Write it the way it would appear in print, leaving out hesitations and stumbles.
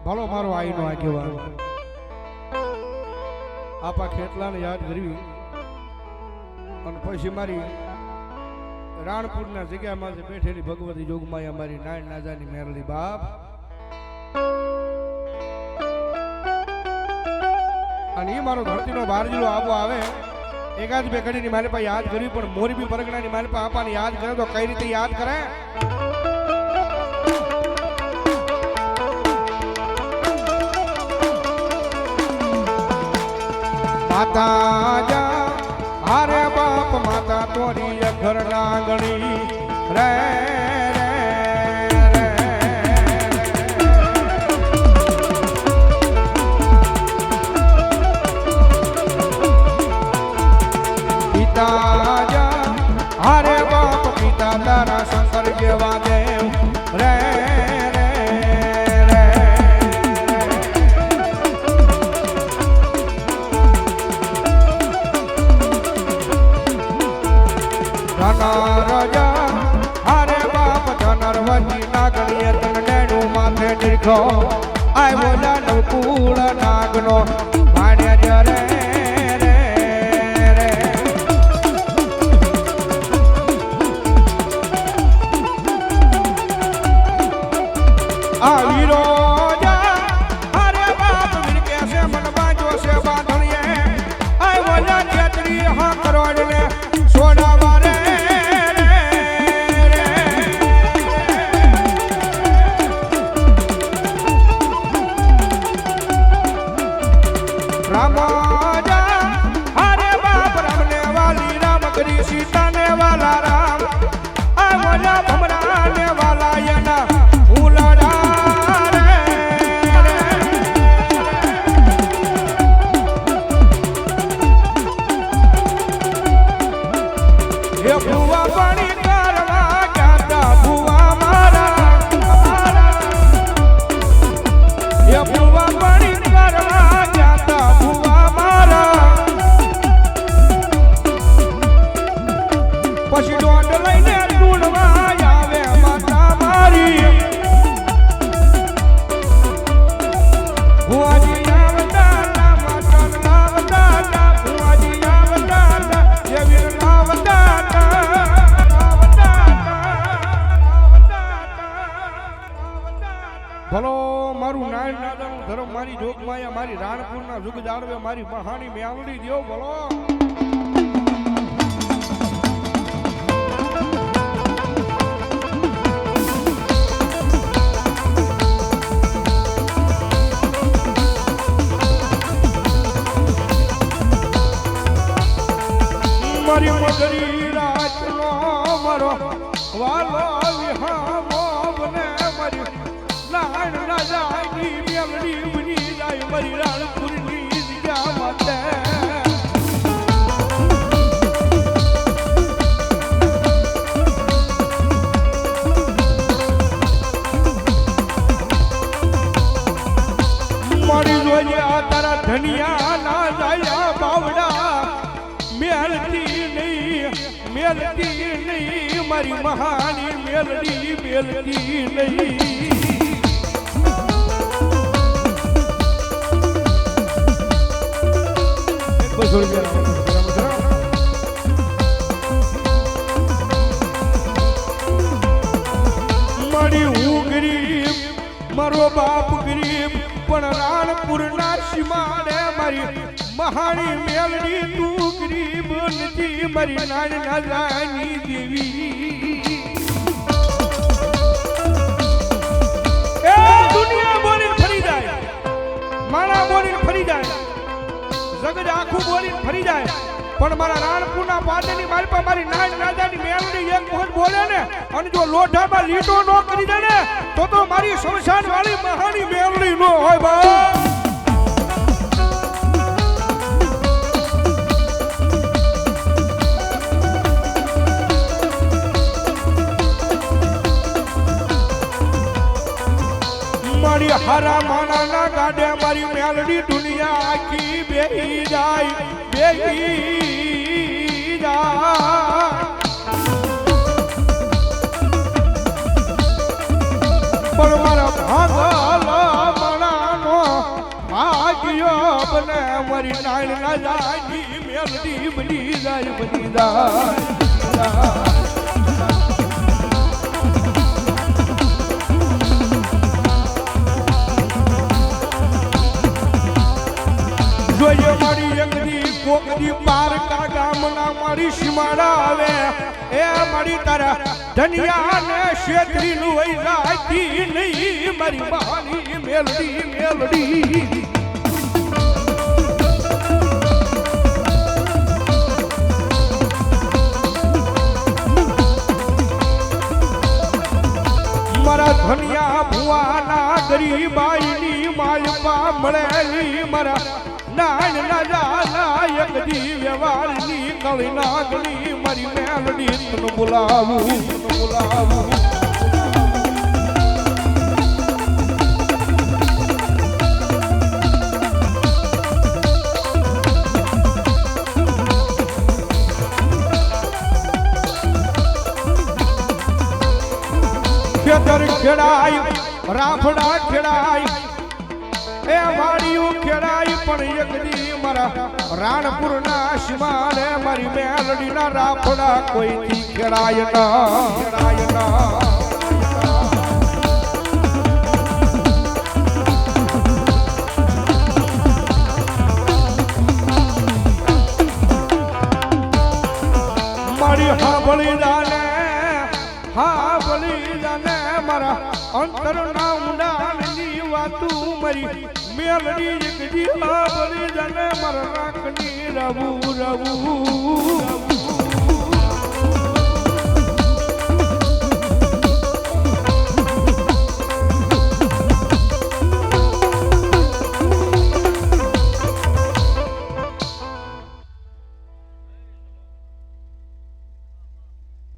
ભલો મારો આઈનો આગેવાન આપા ખેટલાને યાદ કરવી અને પછી મારી રાણપુરના જગ્યામાં બેઠેલી ભગવતી જોગમાયા મારી નાય નાજાની મેરલી બાપ અને એ મારો ધરતીનો બારજીલો આવો આવે એકાદ બે ઘડીની મારી પાસે યાદ કરવી પણ મોરબી પરગણાની મારી પાસે આપાને યાદ કરે તો કઈ રીતે યાદ કરે માતા જા હારે બાપ માતા તોરી ઘર નાગણી રે પિતા જા હારે બાપ પિતા તારા શંકર જેવા દેવ રે રાજા હારે બાપ ધનરવતી નાગણીએ તનડેનું માથે નિરખો આય બોલા નવકુળ નાગનો ભાણ્ય જરે આ વીરો જા હારે બાપ વિરકે છે મન બાજો છે બાંધણીએ આય બોલા છેત્રી હા કરોડ ને સોડા ભલો મારું નાય નાદાનું ધર્મ મારી જોગમાયા મારી રાણપુરના જુગ જાળવે મારી મહાની મ્યાવડી દેવ ભલો મારી મગરી રાતનો મારો વાલો વિહામો બને મારી નાણ રાજાની મેલડી બની જાય મારી રાણપુરની જગ્યા માટે મારી જોઈએ આ તારા ધનિયા ના જાય બાવડા મેલતી નહીં મારી મહાની મેલડી મેલતી નહીં મારી હું ગરીબ મારો બાપ ગરીબ પણ રાણપુરના સીમાડે મારી મહાની મેલડી તું ગરીબ નથી મારી નાની નાની દેવી એ દુનિયા બોલીને ફરી જાય મારા બોલીને ફરી જાય જગત આખું બોલીને ફરી જાય પણ મારા રાણપુરના પાદરની મારી પાસે મારી નાની નાની મેલડી એક વખત બોલે ને અને જો લોઢામાં લીટો ન કરી દે ને તો મારી શમશાન વાળી મહાની મેલડી ન હોય બા મારી હારા માના ના ગાડે મારી મેલડી દુનિયા આખી બેહી જાય પણ મારા ભાગલા મણા બને મારી નાળ ના જાય મેલડી બની જાય જોઈએ મારી એકદી કોકદી પારકા ગામના મારી સીમાડા આવે એ મારી તારા ધનિયા ને શેત્રી નું વઈ જાતી નહીં મારી બહાની મેલડી મારા ધનિયા ભુવાના ગરીબાઈની માલપા મળેલી મારા નાન ના જાના એકદી વ્યવહારની કવિ નાગની મારી મેલડી તને બોલાવું ખેતર ખેડાય રાફડા ખેડાય એ વાડિયું ખેડાય પણ એકદી મારા રાણપુરના સીમાડે મારી મેલડીના રાફડા કોઈથી ખેડાય ના મારી હાંભળી જાને મારા અંતર ના ઊંડાણની વાતું મારી મેલડી એકદી હાંભળી જાને મારા રાખની રવું